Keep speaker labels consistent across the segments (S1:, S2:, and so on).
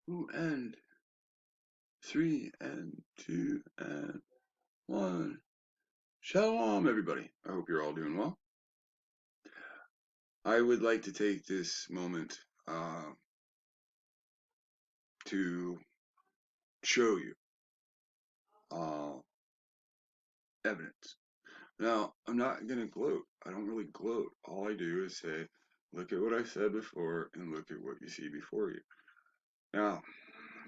S1: And 3 and 2 and 1. Shalom, everybody. I hope you're all doing well. I would like to take this moment to show you uh, evidence. Now, I'm not going to gloat. I don't really gloat. All I do is say, look at what I said before and look at what you see before you. Now,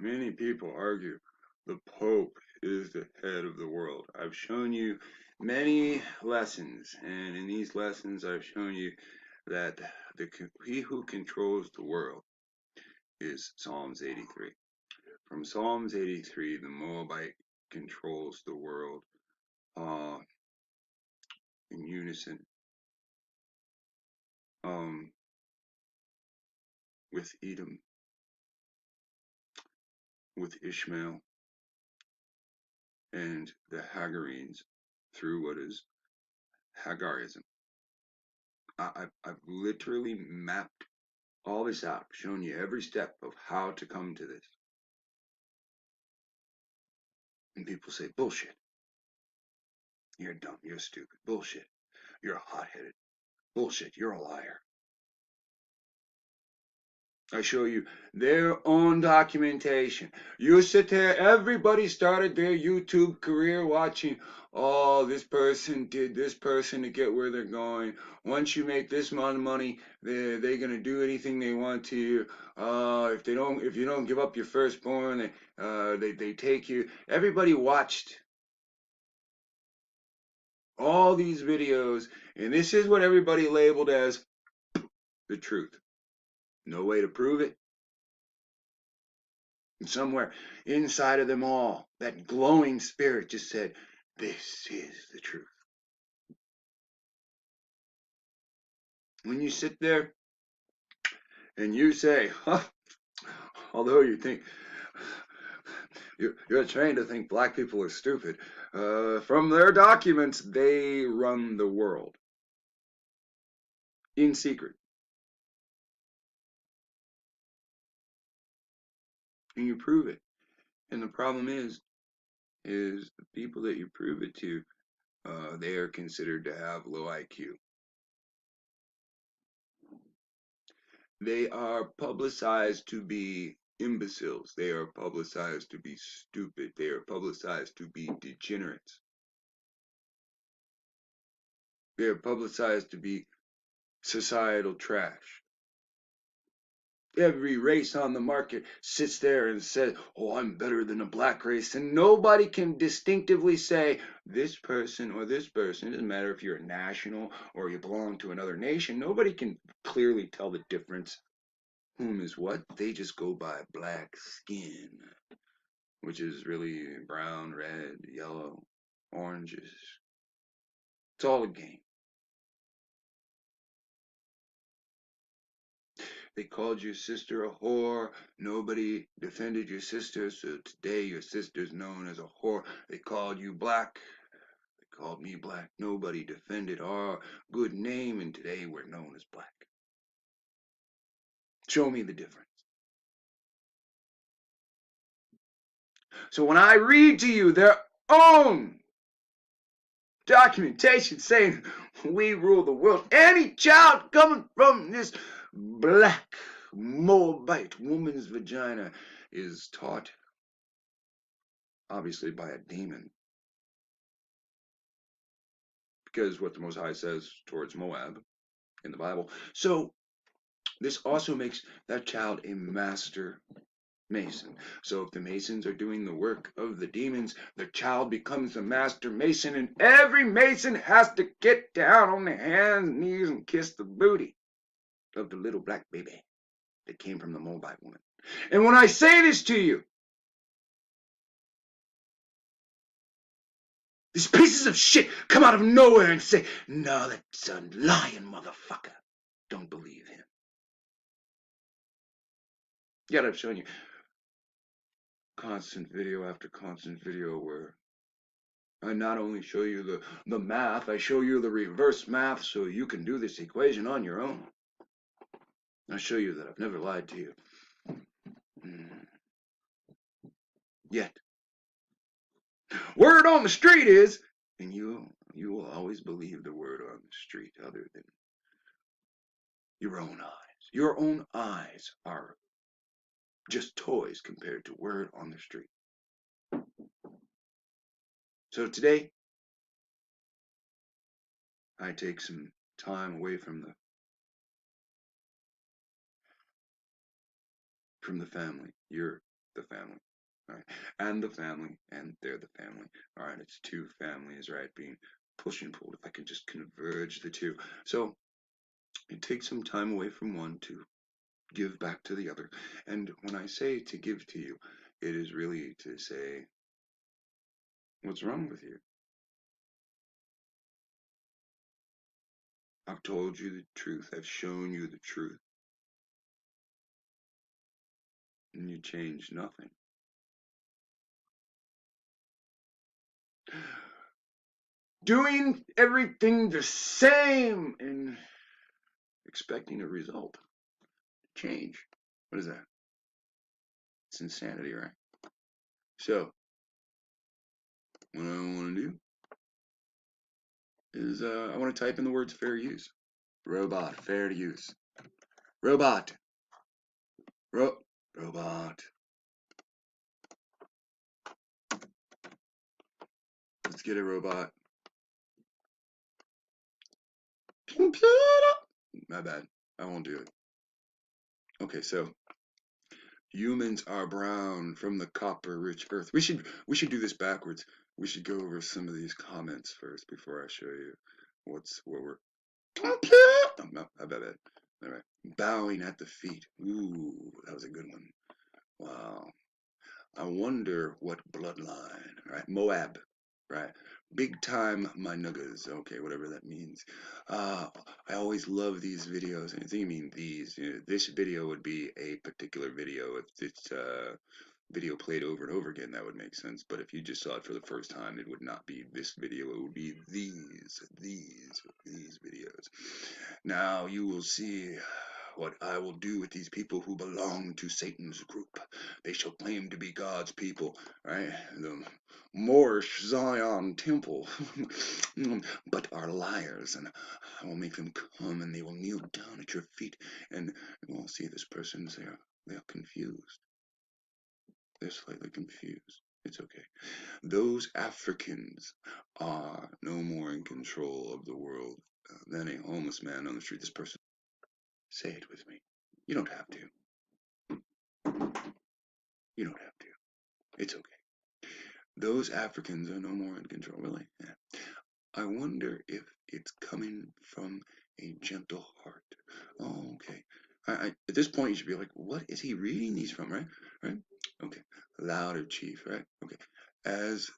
S1: many people argue the Pope is the head of the world. I've shown you many lessons, and in these lessons I've shown you that he who controls the world is Psalms 83. From Psalms 83, the Moabite controls the world uh, in unison um, with Edom, with Ishmael, and the Hagarenes through what is Hagarism. I've literally mapped all this out, shown you every step of how to come to this. And people say, bullshit. You're dumb. You're stupid. Bullshit. You're hot-headed. Bullshit. You're a liar. I show you their own documentation. You sit there, everybody started their YouTube career watching, oh, this person did this person to get where they're going. Once you make this amount of money, they're gonna do anything they want to you. If you don't give up your firstborn, they take you. Everybody watched all these videos, and this is what everybody labeled as the truth. No way to prove it. And somewhere inside of them all, that glowing spirit just said, this is the truth. When you sit there and you say, huh, although you think, you're trained to think black people are stupid, from their documents, they run the world in secret. And you prove it. And the problem is the people that you prove it to, they are considered to have low IQ. They are publicized to be imbeciles. They are publicized to be stupid. They are publicized to be degenerates. They are publicized to be societal trash. Every race on the market sits there and says, oh, I'm better than a black race. And nobody can distinctively say this person or this person. It doesn't matter if you're a national or you belong to another nation. Nobody can clearly tell the difference. Whom is what? They just go by black skin, which is really brown, red, yellow, oranges. It's all a game. They called your sister a whore. Nobody defended your sister, so today your sister's known as a whore. They called you black. They called me black. Nobody defended our good name, and today we're known as black. Show me the difference. So when I read to you their own documentation saying we rule the world, any child coming from this black Moabite woman's vagina is taught, obviously, by a demon. Because what the Most High says towards Moab in the Bible. So this also makes that child a master mason. So if the masons are doing the work of the demons, the child becomes a master mason, and every mason has to get down on their hands and knees and kiss the booty of the little black baby that came from the Moabite woman. And when I say this to you, these pieces of shit come out of nowhere and say, no, that's a lying motherfucker. Don't believe him. Yet I've shown you constant video after constant video where I not only show you the math, I show you the reverse math so you can do this equation on your own. I show you that I've never lied to you. Yet, word on the street is, and you will always believe the word on the street other than your own eyes. Your own eyes are just toys compared to word on the street. So today, I take some time away from the family. You're the family. All right. And the family, and they're the family. All right, it's two families, right, being pushed and pulled. If I can just converge the two. So it takes some time away from one to give back to the other. And when I say to give to you, it is really to say, what's wrong with you? I've told you the truth. I've shown you the truth. And you change nothing. Doing everything the same and expecting a result. Change. What is that? It's insanity, right? So, what I want to do is I want to type in the words fair use. Robot, fair to use. Robot. Robot. Let's get a robot. Computer. My bad. I won't do it. Okay, so humans are brown from the copper-rich earth. We should do this backwards. We should go over some of these comments first before I show you what we're. Oh, no, I bet it. All right. Bowing at the feet. Ooh, that was a good one. Wow. I wonder what bloodline, right? Moab, right? Big time my nuggas. Okay, whatever that means. I always love these videos. And I think you mean these. You know, this video would be a particular video. If it's video played over and over again, that would make sense. But if you just saw it for the first time, it would not be this video. It would be these videos. Now you will see what I will do with these people who belong to Satan's group. They shall claim to be God's people, right? The Moorish Zion temple, but are liars. And I will make them come and they will kneel down at your feet. And we'll see this person, they're confused. They're slightly confused. It's okay. Those Africans are no more in control of the world than a homeless man on the street. This person, say it with me. You don't have to. You don't have to. It's okay. Those Africans are no more in control, really. Yeah. I wonder if it's coming from a gentle heart. Oh, okay. At this point, you should be like, what is he reading these from, right? Right? Okay. Louder, Chief, right? Okay. As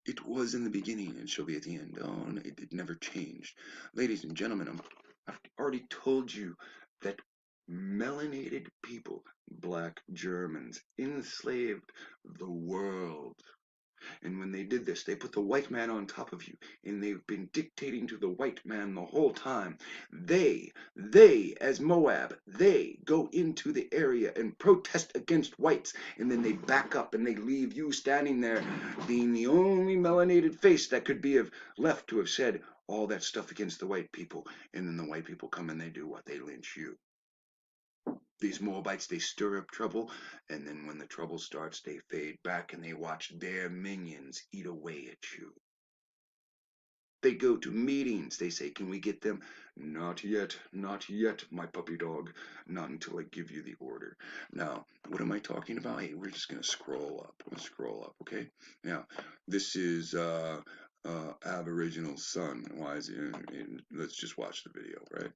S1: it was in the beginning and shall be at the end. Oh, it never changed. Ladies and gentlemen, I've already told you that melanated people, black Germans, enslaved the world. And when they did this, they put the white man on top of you, and they've been dictating to the white man the whole time. As Moab, they go into the area and protest against whites, and then they back up and they leave you standing there, being the only melanated face that could be have left to have said all that stuff against the white people. And then the white people come and they do what? They lynch you. These Moabites, they stir up trouble, and then when the trouble starts, they fade back and they watch their minions eat away at you. They go to meetings. They say, can we get them? Not yet, my puppy dog. Not until I give you the order. Now, what am I talking about? Hey, we're just going to scroll up. Let's scroll up, okay? Now, this is Aboriginal Sun. Why is it? Let's just watch the video, right?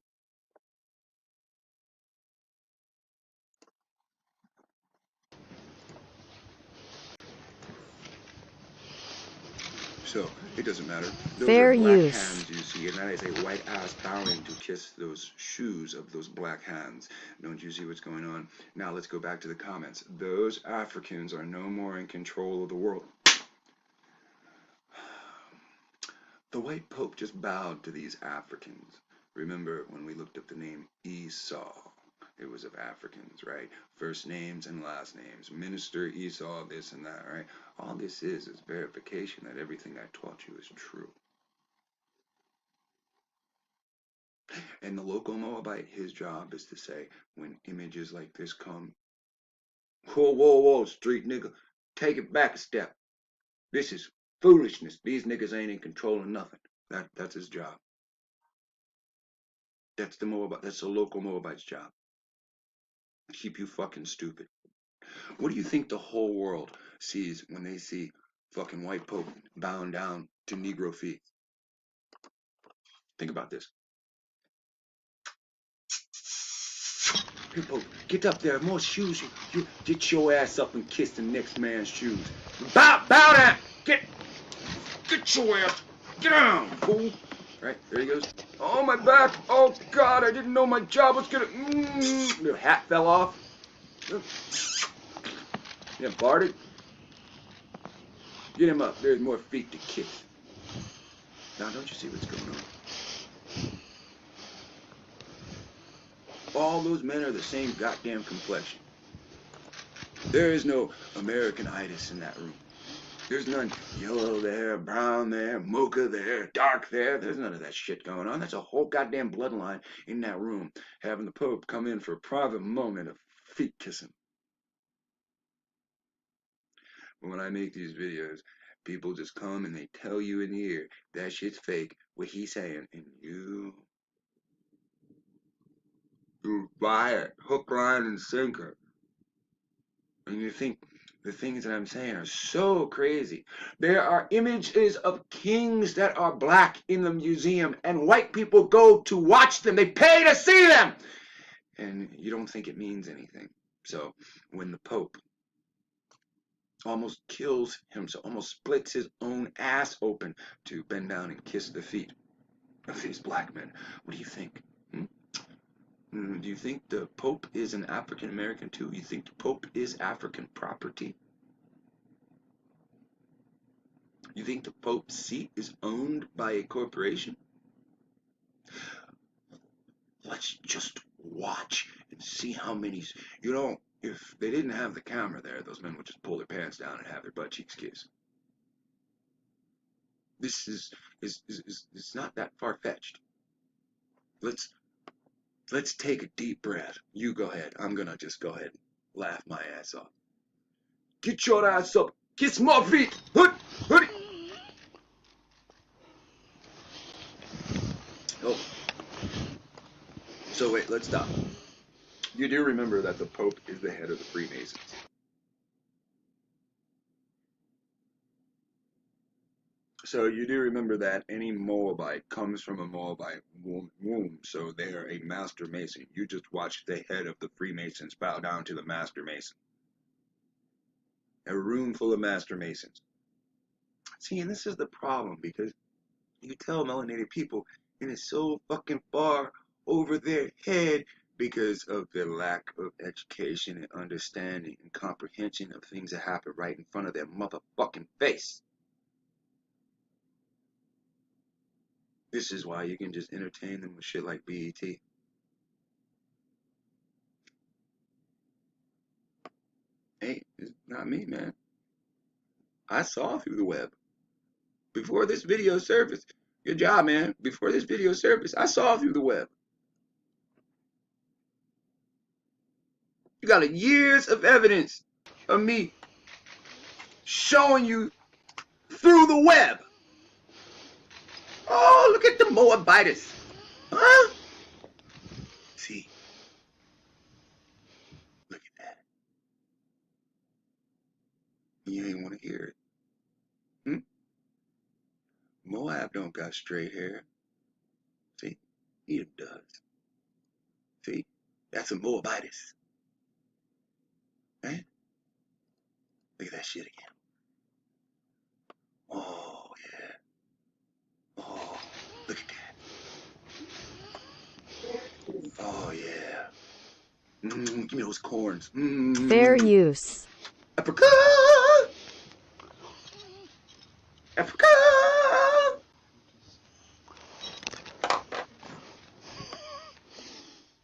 S1: So it doesn't matter. Those
S2: Fair
S1: are black
S2: use.
S1: hands you see, and that is a white ass bowing to kiss those shoes of those black hands. Don't you see what's going on? Now let's go back to the comments. Those Africans are no more in control of the world. The white pope just bowed to these Africans. Remember when we looked up the name Esau? it was of Africans, right? First names and last names, Minister Esau, this and that, right? All this is verification that everything I taught you is true. And the local Moabite, his job is to say, when images like this come, whoa, whoa, whoa, street nigga, take it back a step. This is foolishness. These niggas ain't in control of nothing. That's his job. That's the Moabite. That's the local Moabite's job. Keep you fucking stupid. What do you think the whole world sees when they see fucking white Pope bowing down to Negro feet? Think about this. Hey, Pope, get up there. More shoes. You get your ass up and kiss the next man's shoes. Bow down. Get your ass. Get down, fool. Right, there he goes. Oh, my back. Oh, God, I didn't know my job was gonna... The hat fell off. Yeah, farted. Get him up. There's more feet to kiss. Now, don't you see what's going on? All those men are the same goddamn complexion. There is no Americanitis in that room. There's none yellow there, brown there, mocha there, dark there. There's none of that shit going on. That's a whole goddamn bloodline in that room, having the Pope come in for a private moment of feet kissing. But when I make these videos, people just come and they tell you in the ear, that shit's fake, what he's saying, and you buy it, hook, line, and sinker. And you think the things that I'm saying are so crazy. There are images of kings that are black in the museum, and white people go to watch them. They pay to see them. And you don't think it means anything. So when the Pope almost kills himself, almost splits his own ass open to bend down and kiss the feet of these black men, what do you think? Do you think the Pope is an African American too? You think the Pope is African property? You think the Pope's seat is owned by a corporation? Let's just watch and see how many. You know, if they didn't have the camera there, those men would just pull their pants down and have their butt cheeks kissed. This is not that far-fetched. Let's take a deep breath. You go ahead. I'm gonna just go ahead and laugh my ass off. Get your ass up. Kiss my feet. Hood. Oh. So wait, let's stop. You do remember that the Pope is the head of the Freemasons. So you do remember that any Moabite comes from a Moabite womb, so they are a master mason. You just watched the head of the Freemasons bow down to the master mason. A room full of master masons. See, and this is the problem, because you tell melanated people, and it's so fucking far over their head because of their lack of education and understanding and comprehension of things that happen right in front of their motherfucking face. This is why you can just entertain them with shit like BET. Hey, it's not me, man. I saw through the web. Before this video surfaced, good job, man. Before this video surfaced, I saw through the web. You got years of evidence of me showing you through the web. Oh, look at the moabites. Huh? See. Look at that. You ain't want to hear it. Moab don't got straight hair. See? Edom does. See? That's a Moabitis. Right? Look at that shit again. Oh, yeah. Oh, look at that. Oh, yeah. Give me those corns.
S2: Fair use.
S1: Africa! Africa!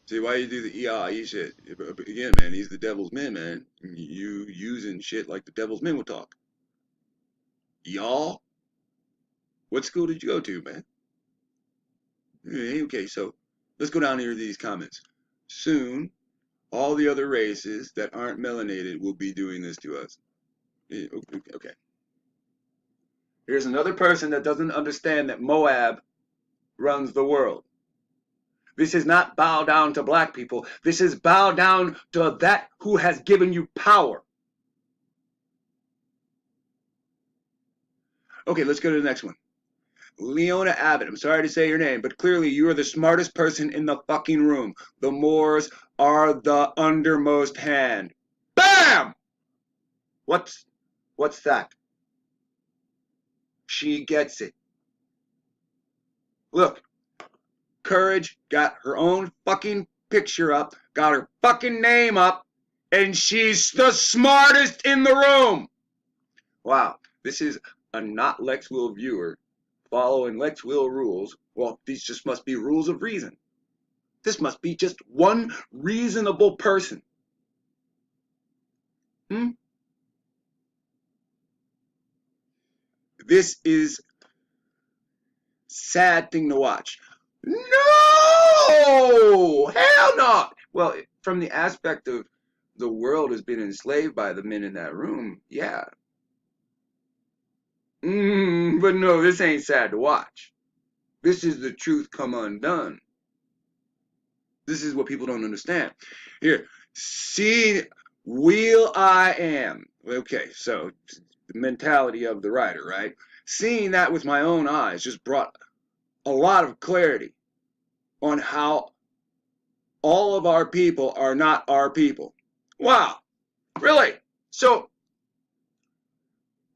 S1: See why you do the EI shit? Again, man, he's the devil's man, man. You using shit like the devil's men would talk. Y'all, what school did you go to, man? Okay, so let's go down here to these comments. Soon, all the other races that aren't melanated will be doing this to us. Okay. Here's another person that doesn't understand that Moab runs the world. This is not bow down to black people. This is bow down to that who has given you power. Okay, let's go to the next one. Leona Abbott, I'm sorry to say your name, but clearly you are the smartest person in the fucking room. The Moors are the undermost hand. BAM! What's that? She gets it. Look, Courage got her own fucking picture up, got her fucking name up, and she's the smartest in the room. Wow, this is a not Lex Will viewer following Lex Will rules. Well, these just must be rules of reason. This must be just one reasonable person. This is sad thing to watch. No! Hell no! Well, from the aspect of the world has been enslaved by the men in that room, yeah. But no, this ain't sad to watch. This is the truth come undone. This is what people don't understand. Here, see, will I am. Okay, so the mentality of the writer, right? Seeing that with my own eyes just brought a lot of clarity on how all of our people are not our people. Wow, really? So,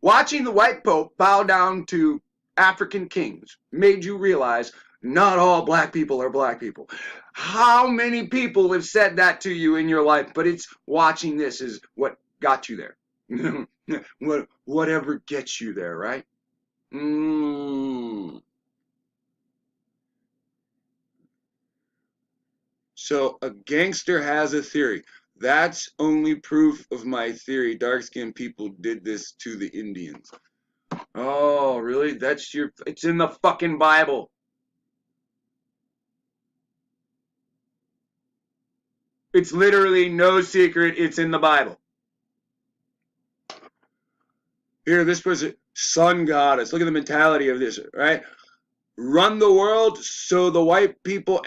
S1: watching the white pope bow down to African kings made you realize not all black people are black people. How many people have said that to you in your life? But it's watching this is what got you there. Whatever gets you there, right? So a gangster has a theory. That's only proof of my theory. Dark-skinned people did this to the Indians. Oh, really? It's in the fucking Bible. It's literally no secret. It's in the Bible. Here, this person, sun goddess. Look at the mentality of this, right? Run the world so the white people,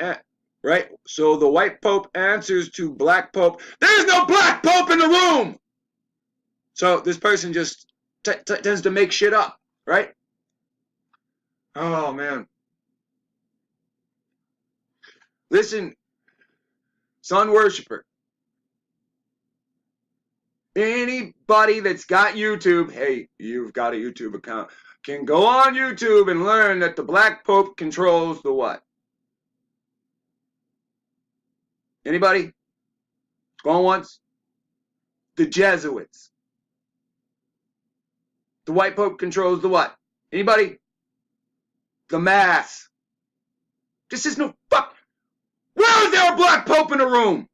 S1: right? So the white pope answers to black pope. There's no black pope in the room! So this person just tends to make shit up, right? Oh, man. Listen, sun worshiper. Anybody that's got YouTube, hey, you've got a YouTube account, can go on YouTube and learn that the black pope controls the what? Anybody? Going once? The Jesuits. The white pope controls the what? Anybody? The mass. This is no fuck. Where is there a black pope in the room?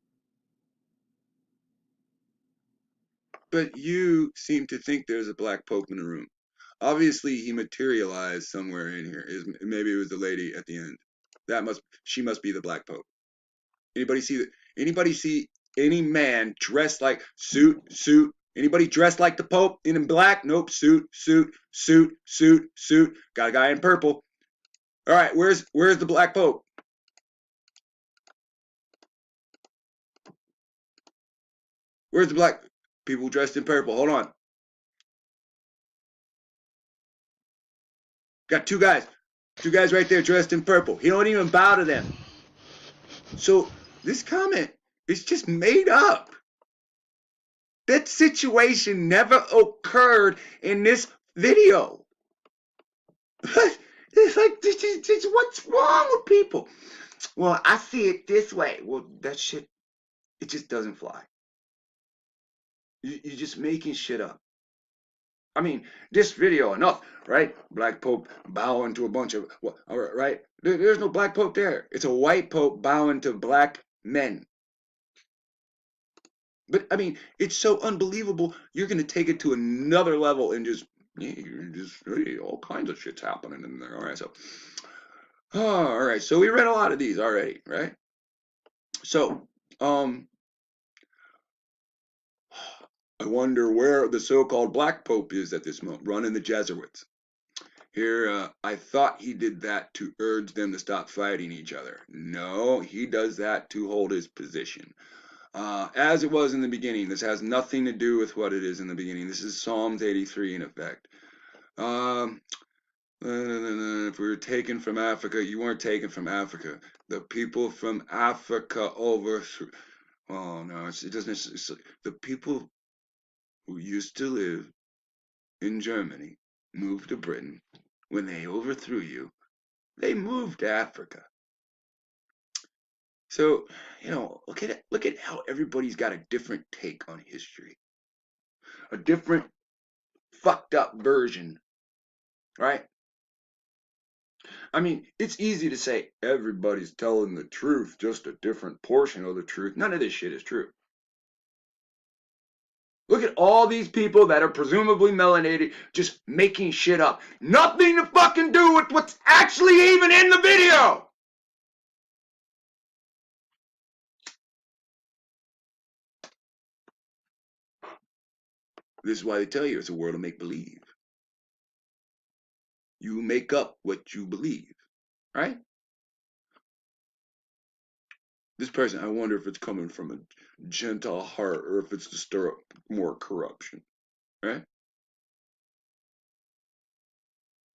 S1: But you seem to think there's a black pope in the room. Obviously, he materialized somewhere in here. Maybe it was the lady at the end. She must be the black pope. Anybody see any man dressed like suit? Anybody dressed like the pope in black? Nope. Suit. Got a guy in purple. All right, where's the black pope? Where's the black people dressed in purple? Hold on. Got two guys right there dressed in purple. He don't even bow to them. So this comment is just made up. That situation never occurred in this video. It's like, this what's wrong with people? Well, I see it this way. Well, that shit, it just doesn't fly. You're just making shit up. I mean, this video enough, right? Black Pope bowing to a bunch of, right? There's no black Pope there. It's a white Pope bowing to black Men. But I mean, it's so unbelievable. You're gonna take it to another level and just, yeah, hey, all kinds of shit's happening in there. All right, so, oh, all right, so we read a lot of these already, right? So, I wonder where the so-called Black Pope is at this moment, running the Jesuits. Here, I thought he did that to urge them to stop fighting each other. No, he does that to hold his position. As it was in the beginning. This has nothing to do with what it is in the beginning. This is Psalms 83 in effect. If we were taken from Africa, you weren't taken from Africa. The people from Africa overthrew. Oh no, it doesn't. It's the people who used to live in Germany moved to Britain. When they overthrew you, they moved to Africa. So, look at how everybody's got a different take on history, a different fucked up version, right? I mean, it's easy to say everybody's telling the truth, just a different portion of the truth. None of this shit is true. Look at all these people that are presumably melanated just making shit up. Nothing to fucking do with what's actually even in the video. This is why they tell you it's a world of make-believe. You make up what you believe, right? This person, I wonder if it's coming from a Gentile heart or if it's to stir up more corruption, right?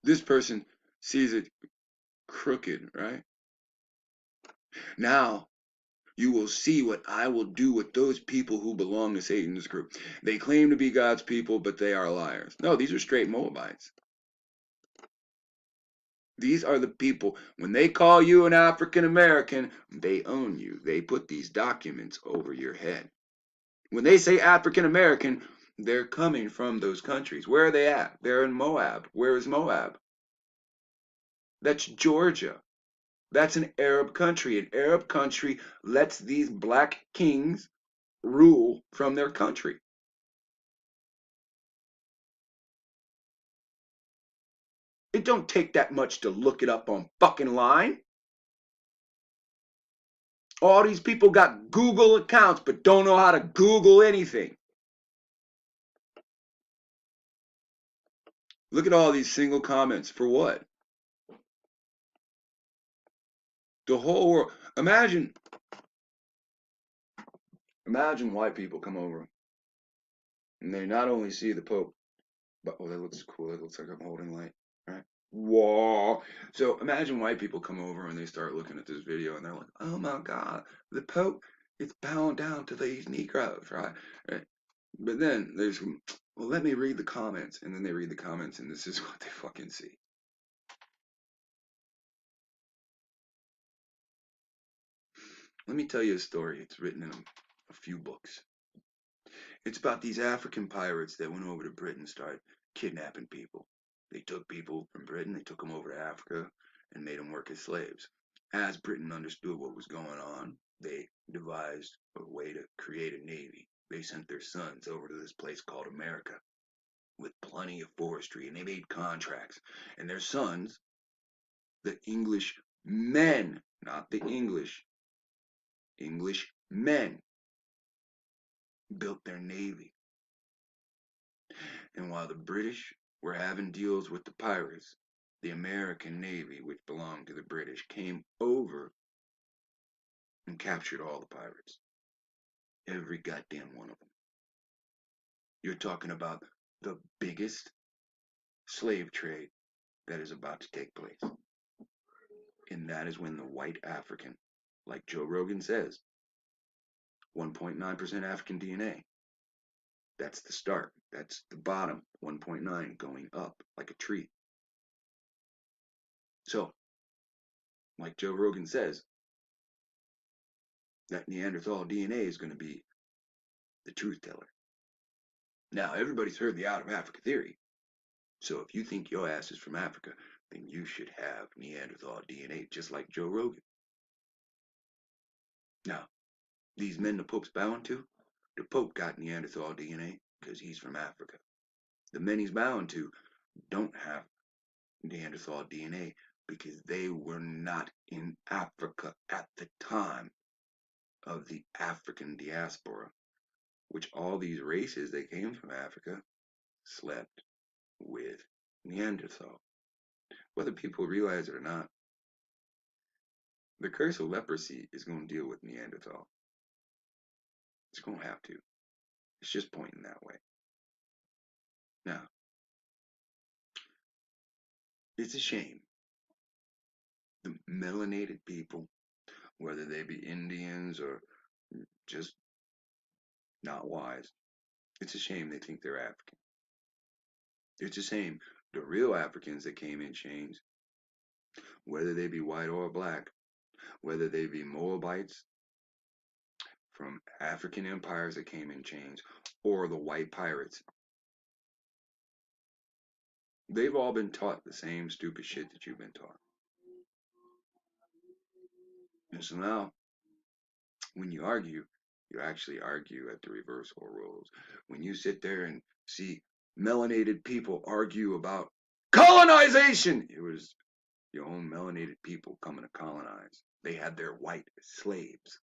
S1: This person sees it crooked, right? Now, you will see what I will do with those people who belong to Satan's group. They claim to be God's people, but they are liars. No, these are straight Moabites. These are the people, when they call you an African American, they own you. They put these documents over your head. When they say African American, they're coming from those countries. Where are they at? They're in Moab. Where is Moab? That's Georgia. That's an Arab country. An Arab country lets these black kings rule from their country. It don't take that much to look it up on fucking line. All these people got Google accounts but don't know how to Google anything. Look at all these single comments. For what? The whole world. Imagine white people come over and they not only see the Pope, but, oh, that looks cool. It looks like I'm holding light, right? Whoa. So imagine white people come over and they start looking at this video and they're like, oh my God, the Pope is bowing down to these Negroes, right? But then there's, well, let me read the comments. And then they read the comments and this is what they fucking see. Let me tell you a story. It's written in a few books. It's about these African pirates that went over to Britain and started kidnapping people. They took people from Britain, they took them over to Africa and made them work as slaves. As Britain understood what was going on, they devised a way to create a navy. They sent their sons over to this place called America with plenty of forestry, and they made contracts. And their sons, the English men, not the English men, built their navy. And while the British were having deals with the pirates, the American Navy, which belonged to the British, came over and captured all the pirates. Every goddamn one of them. You're talking about the biggest slave trade that is about to take place. And that is when the white African, like Joe Rogan says, 1.9% African DNA. That's the start. That's the bottom, 1.9 going up like a tree. So, like Joe Rogan says, that Neanderthal DNA is going to be the truth teller. Now, everybody's heard the out of Africa theory. So if you think your ass is from Africa, then you should have Neanderthal DNA just like Joe Rogan. Now, These men the Pope's bowing to, the Pope got Neanderthal DNA because he's from Africa. The men he's bowing to don't have Neanderthal DNA because they were not in Africa at the time of the African diaspora, which all these races that came from Africa slept with Neanderthal. Whether people realize it or not, the curse of leprosy is going to deal with Neanderthal. It's going to have to. It's just pointing that way. Now, it's a shame. The melanated people, whether they be Indians or just not wise, it's a shame they think they're African. It's a shame the real Africans that came in chains, whether they be white or black, whether they be Moabites from African empires that came in chains, or the white pirates, they've all been taught the same stupid shit that you've been taught. And so now, when you actually argue at the reversal of roles. When you sit there and see melanated people argue about colonization, it was your own melanated people coming to colonize. They had their white slaves.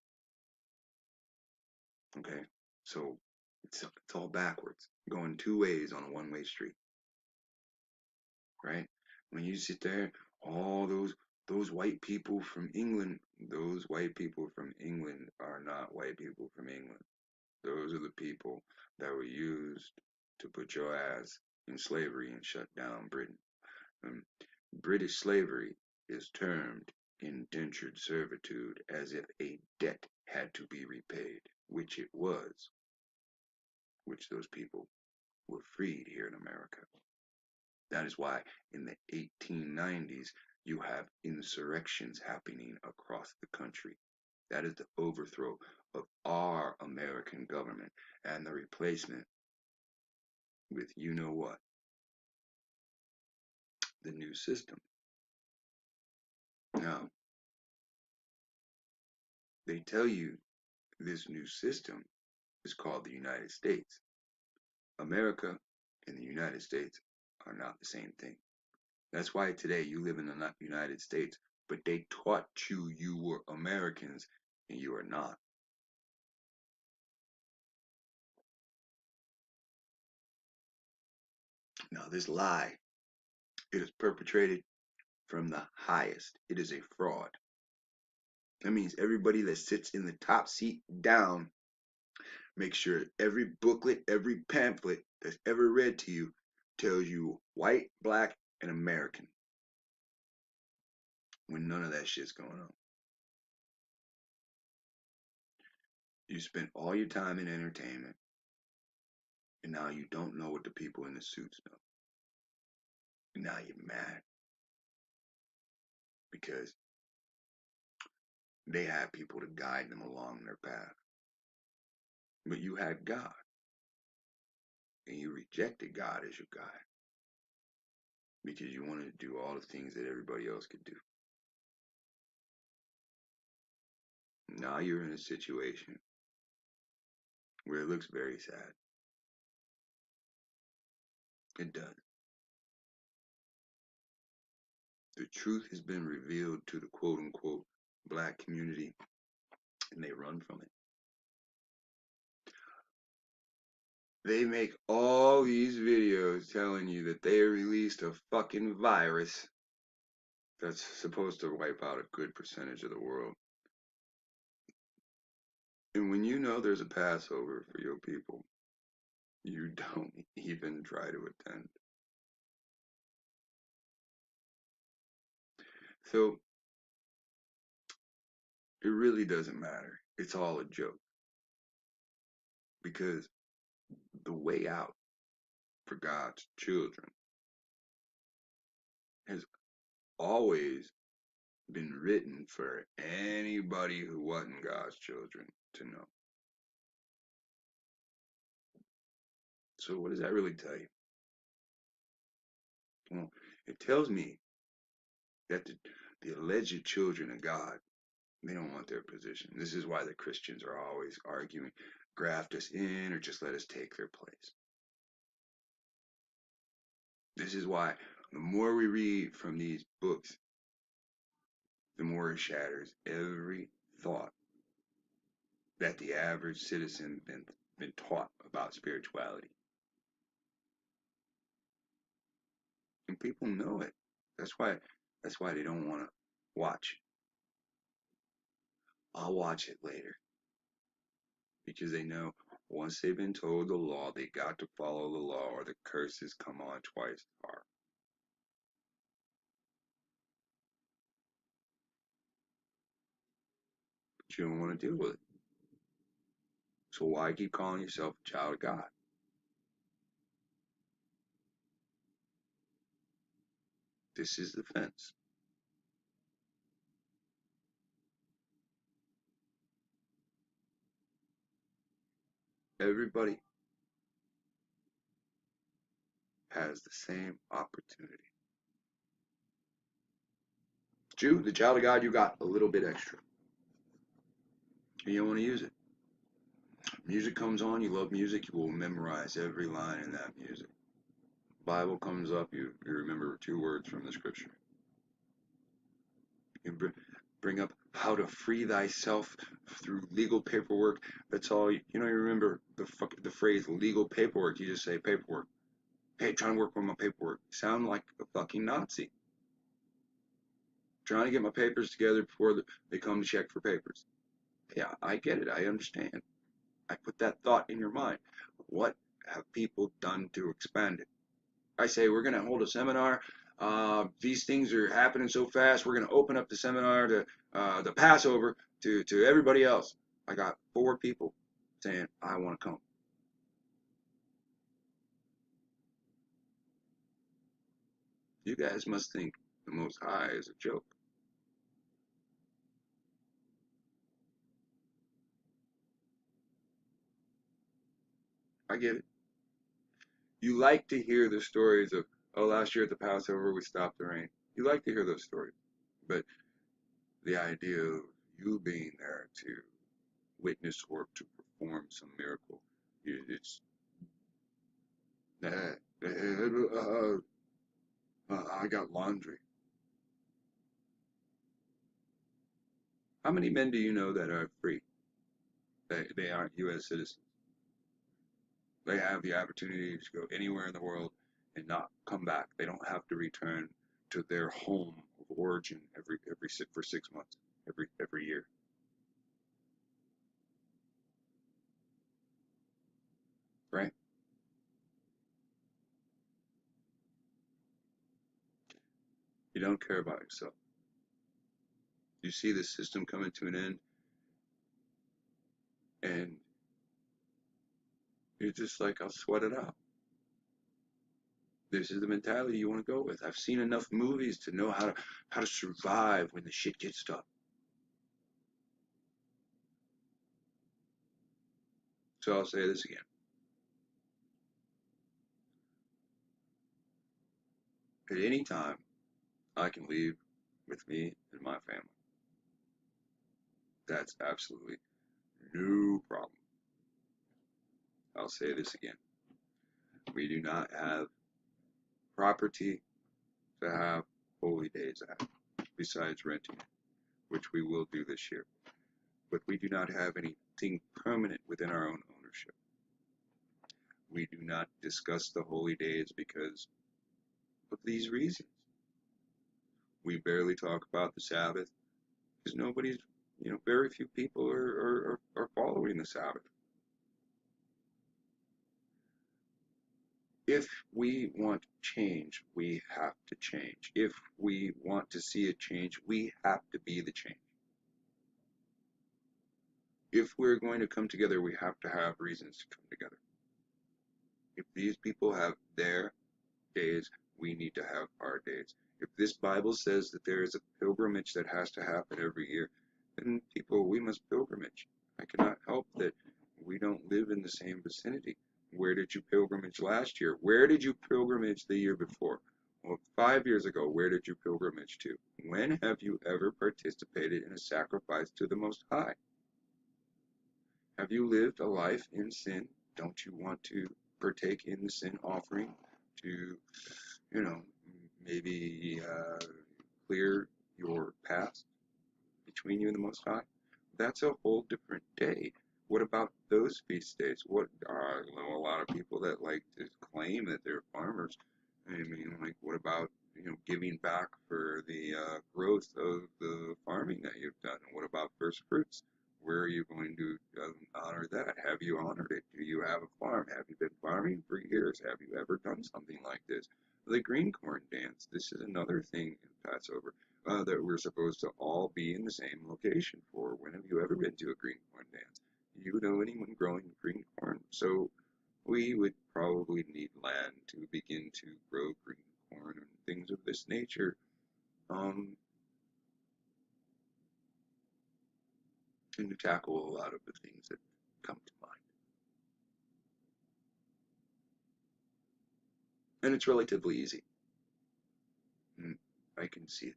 S1: Okay, so it's all backwards, going two ways on a one-way street, right? When you sit there, all those white people from England, those white people from England are not white people from England. Those are the people that were used to put your ass in slavery and shut down Britain. Um, British slavery is termed indentured servitude as if a debt had to be repaid, which it was, which those people were freed here in America. That is why in the 1890s you have insurrections happening across the country. That is the overthrow of our American government and the replacement with you know what, the new system. Now, they tell you this new system is called the United States. America and the United States are not the same thing. That's why today you live in the United States, but they taught you were Americans and you are not. Now, this lie, it is perpetrated from the highest. It is a fraud. That means everybody that sits in the top seat down, make sure every booklet, every pamphlet that's ever read to you tells you white, black, and American, when none of that shit's going on. You spent all your time in entertainment, and now you don't know what the people in the suits know. And now you're mad because they had people to guide them along their path. But you had God, and you rejected God as your guide because you wanted to do all the things that everybody else could do. Now you're in a situation where it looks very sad. It does. The truth has been revealed to the quote unquote black community, and they run from it. They make all these videos telling you that they released a fucking virus that's supposed to wipe out a good percentage of the world. And when you know there's a Passover for your people, you don't even try to attend. So it really doesn't matter. It's all a joke. Because the way out for God's children has always been written for anybody who wasn't God's children to know. So what does that really tell you? Well, it tells me that the alleged children of God They don't want their position. This is why the Christians are always arguing, graft us in or just let us take their place. This is why the more we read from these books, the more it shatters every thought that the average citizen been taught about spirituality. And people know it. That's why they don't want to watch. I'll watch it later. Because they know once they've been told the law, they got to follow the law or the curses come on twice as hard. But you don't want to deal with it. So why keep calling yourself a child of God? This is the fence. Everybody has the same opportunity. Jew, the child of God, you got a little bit extra. And you don't want to use it. Music comes on, you love music, you will memorize every line in that music. Bible comes up, you remember 2 words from the scripture. You bring up how to free thyself through legal paperwork. That's all. You remember the phrase legal paperwork. You just say paperwork. Hey, trying to work on my paperwork. Sound like a fucking Nazi. Trying to get my papers together before they come to check for papers. Yeah, I get it. I understand. I put that thought in your mind. What have people done to expand it? I say we're going to hold a seminar. These things are happening so fast. We're going to open up the seminar to the Passover to everybody else. I got 4 people saying I want to come. You guys must think the Most High is a joke. I get it. You like to hear the stories of, oh, last year at the Passover we stopped the rain. You like to hear those stories, but the idea of you being there to witness or to perform some miracle, it's I got laundry. How many men do you know that are free? They aren't U.S. citizens. They have the opportunity to go anywhere in the world and not come back. They don't have to return to their home of origin for 6 months, every year. Right? You don't care about yourself. You see the system coming to an end, and you're just like, I'll sweat it out. This is the mentality you want to go with. I've seen enough movies to know how to survive when the shit gets tough. So I'll say this again. At any time, I can leave with me and my family. That's absolutely no problem. I'll say this again. We do not have property to have holy days at, besides renting it, which we will do this year. But we do not have anything permanent within our own ownership. We do not discuss the holy days because of these reasons. We barely talk about the Sabbath because very few people are following the Sabbath. If we want change, we have to change. If we want to see a change, we have to be the change. If we're going to come together, we have to have reasons to come together. If these people have their days, we need to have our days. If this Bible says that there is a pilgrimage that has to happen every year, then people, we must pilgrimage. I cannot help that we don't live in the same vicinity. Where did you pilgrimage last year? Where did you pilgrimage the year before? Well, 5 years ago, where did you pilgrimage to? When have you ever participated in a sacrifice to the Most High? Have you lived a life in sin? Don't you want to partake in the sin offering to, you know, maybe clear your past between you and the Most High? That's a whole different day. What about those feast days? What I know a lot of people that like to claim that they're farmers. I mean, like, what about giving back for the growth of the farming that you've done? And what about first fruits? Where are you going to honor that? Have you honored it? Do you have a farm? Have you been farming for years? Have you ever done something like this? The green corn dance. This is another thing in Passover that we're supposed to all be in the same location for. When have you ever been to a green corn dance? Do you know anyone growing green corn? So we would probably need land to begin to grow green corn and things of this nature, um, and to tackle a lot of the things that come to mind. And it's relatively easy. And I can see it.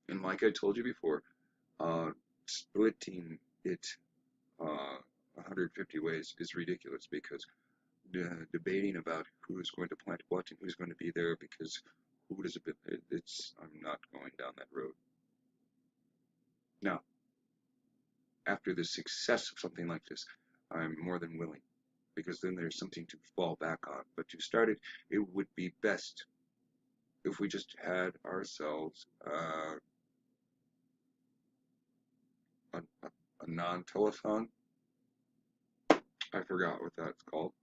S1: And like I told you before, splitting it 150 ways is ridiculous because debating about who's going to plant what and who's going to be there because who does I'm not going down that road. Now, after the success of something like this, I'm more than willing because then there's something to fall back on. But to start it, it would be best if we just had ourselves a, a non-telethon. I forgot what that's called.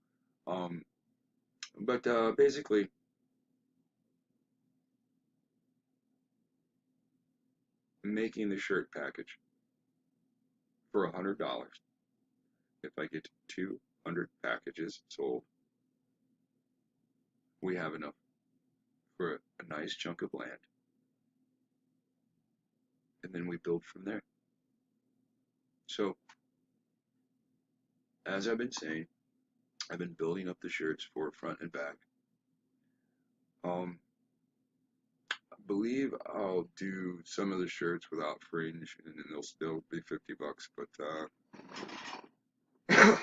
S1: Um, but basically, making the shirt package for $100. If I get 200 packages sold, we have enough for a nice chunk of land. And then we build from there. So, as I've been saying, I've been building up the shirts for front and back. I believe I'll do some of the shirts without fringe, and then they'll still be $50. But the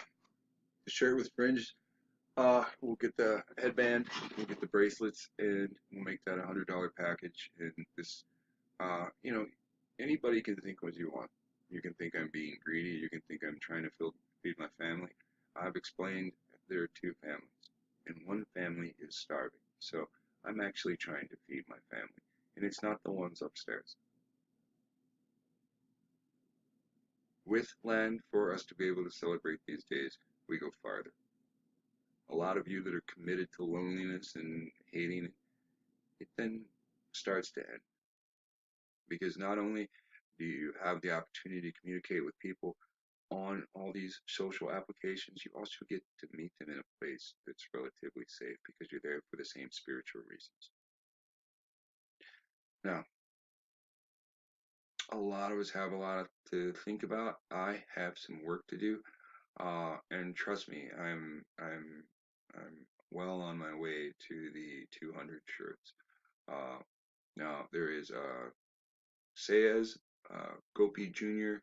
S1: shirt with fringe, we'll get the headband, we'll get the bracelets, and we'll make that $100 package. And this, you know, anybody can think what you want. You can think I'm being greedy. You can think I'm trying to feed my family. I've explained there are two families, and one family is starving. So I'm actually trying to feed my family, and it's not the ones upstairs. With land for us to be able to celebrate these days, we go farther. A lot of you that are committed to loneliness and hating it, it then starts to end. Because not only do you have the opportunity to communicate with people on all these social applications, you also get to meet them in a place that's relatively safe because you're there for the same spiritual reasons. Now, a lot of us have a lot to think about. I have some work to do, and trust me, I'm well on my way to the 200 shirts. Uh, Now there is Sayez, Gopi Jr.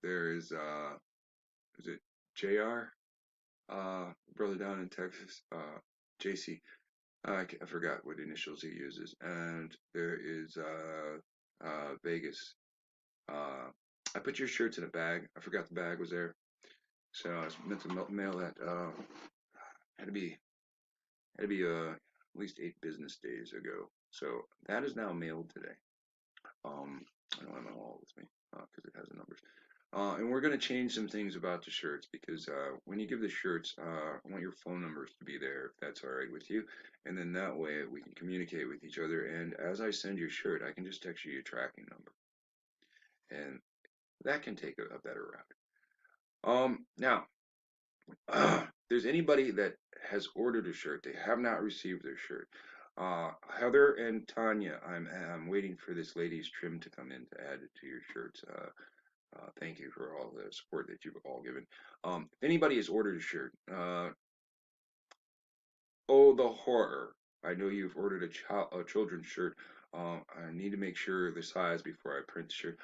S1: There is it JR? Brother down in Texas, JC. I forgot what initials he uses. And there is Vegas. Uh, I put your shirts in a bag. I forgot the bag was there. So I was meant to mail that. Had to be at least 8 business days ago. So that is now mailed today. I don't have my wallet with me because it has the numbers. And we're going to change some things about the shirts because when you give the shirts, I want your phone numbers to be there if that's all right with you. And then that way we can communicate with each other. And as I send your shirt, I can just text you your tracking number. And that can take a better route. Now, there's anybody that has ordered a shirt, they have not received their shirt. Heather and Tanya, I'm waiting for this ladies trim to come in to add it to your shirts. Thank you for all the support that you've all given. If anybody has ordered a shirt, oh, the horror. I know you've ordered a children's shirt. I need to make sure the size before I print the shirt.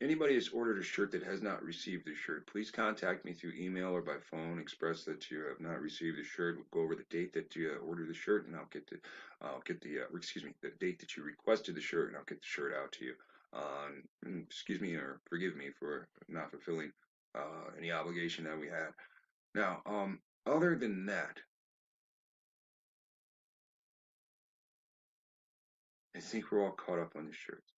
S1: Anybody that's ordered a shirt that has not received the shirt, please contact me through email or by phone. Express that you have not received the shirt. We'll go over the date that you ordered the shirt, and I'll get the excuse me, the date that you requested the shirt, and I'll get the shirt out to you. Excuse me or forgive me for not fulfilling any obligation that we had. Now, other than that, I think we're all caught up on the shirts.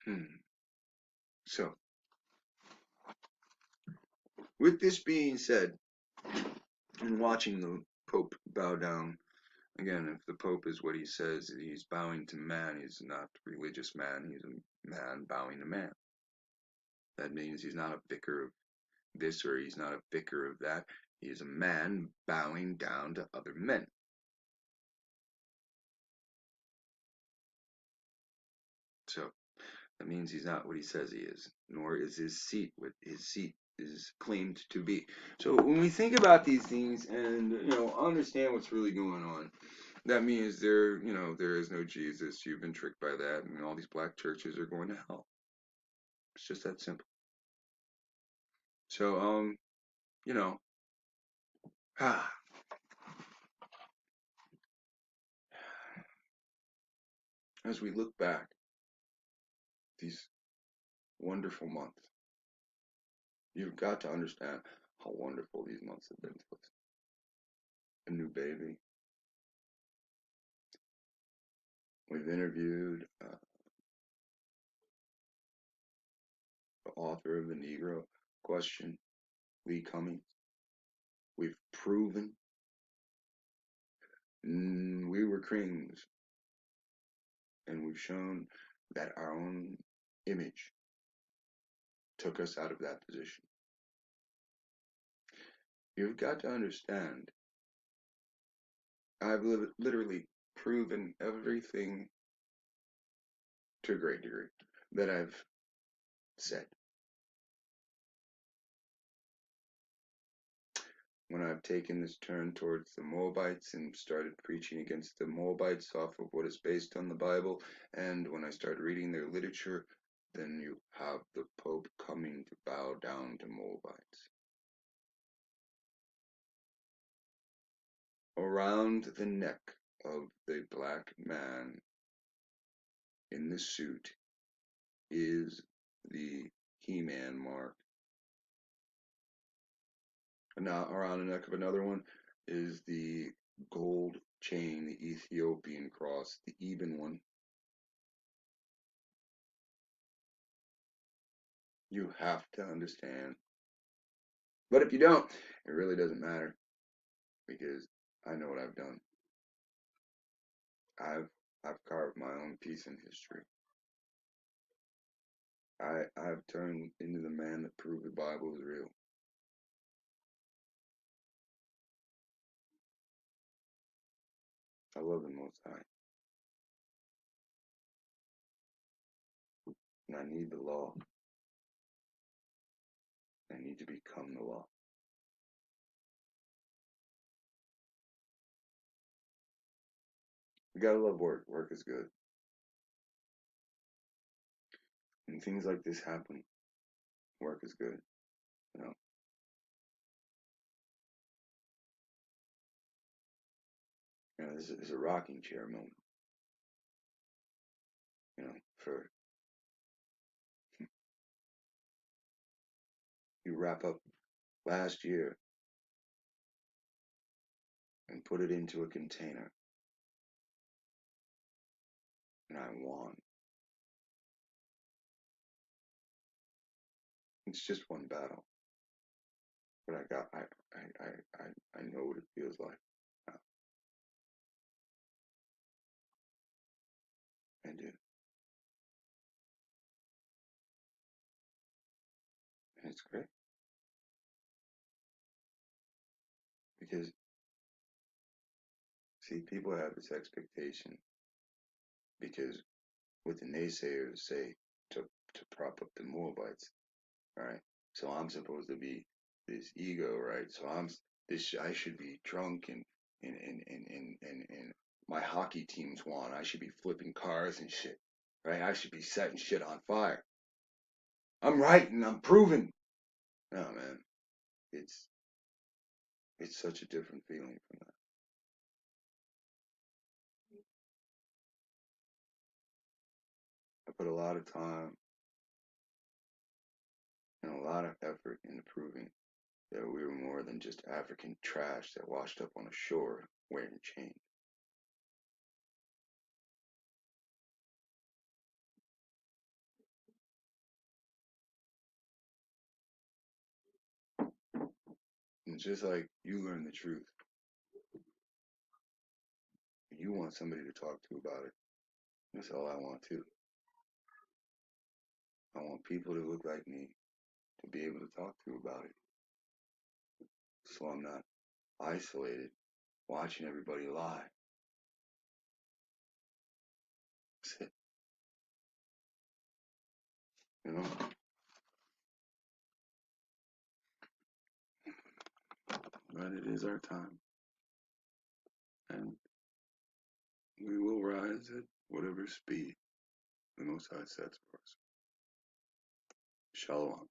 S1: Hmm. So, with this being said, and watching the Pope bow down, again, if the Pope is what he says, he's bowing to man, he's not a religious man, he's a man bowing to man. That means he's not a vicar of this or he's not a vicar of that. He is a man bowing down to other men. So, that means he's not what he says he is, nor is his seat what his seat is claimed to be. So when we think about these things and understand what's really going on, that means there is no Jesus. You've been tricked by that, and all these black churches are going to hell. It's just that simple. So you know, ah, as we look back these wonderful months, you've got to understand how wonderful these months have been to us. A new baby. We've interviewed the author of the Negro Question, Lee Cummings. We've proven we were kings, and we've shown that our own image took us out of that position. You've got to understand, I've literally proven everything to a great degree that I've said. When I've taken this turn towards the Moabites and started preaching against the Moabites off of what is based on the Bible, and when I started reading their literature, then you have the Pope coming to bow down to Moabites. Around the neck of the black man in the suit is the He-Man mark. Now, around the neck of another one is the gold chain, the Ethiopian cross, the even one. You have to understand. But if you don't, it really doesn't matter because I know what I've done. I've carved my own piece in history. I've turned into the man that proved the Bible is real. I love the Most High, and I need the law. I need to become the law. You gotta love work. Work is good. When things like this happen, work is good. You know, this is a rocking chair moment. For you wrap up last year and put it into a container, and I won. It's just one battle, but I know what it feels like. I do, and it's great because see, people have this expectation because what the naysayers say to prop up the Moabites, right? So I'm supposed to be this ego, right? So I should be drunk and and my hockey team's won. I should be flipping cars and shit, right? I should be setting shit on fire. I'm right and I'm proven. No, man, it's it's such a different feeling from that. I put a lot of time and a lot of effort into proving that we were more than just African trash that washed up on a shore wearing chains. And just like you learn the truth, you want somebody to talk to about it. That's all I want too. I want people to look like me to be able to talk to about it. So I'm not isolated watching everybody lie. That's it. You know? But it is our time. And we will rise at whatever speed the Most High sets for us. Shalom.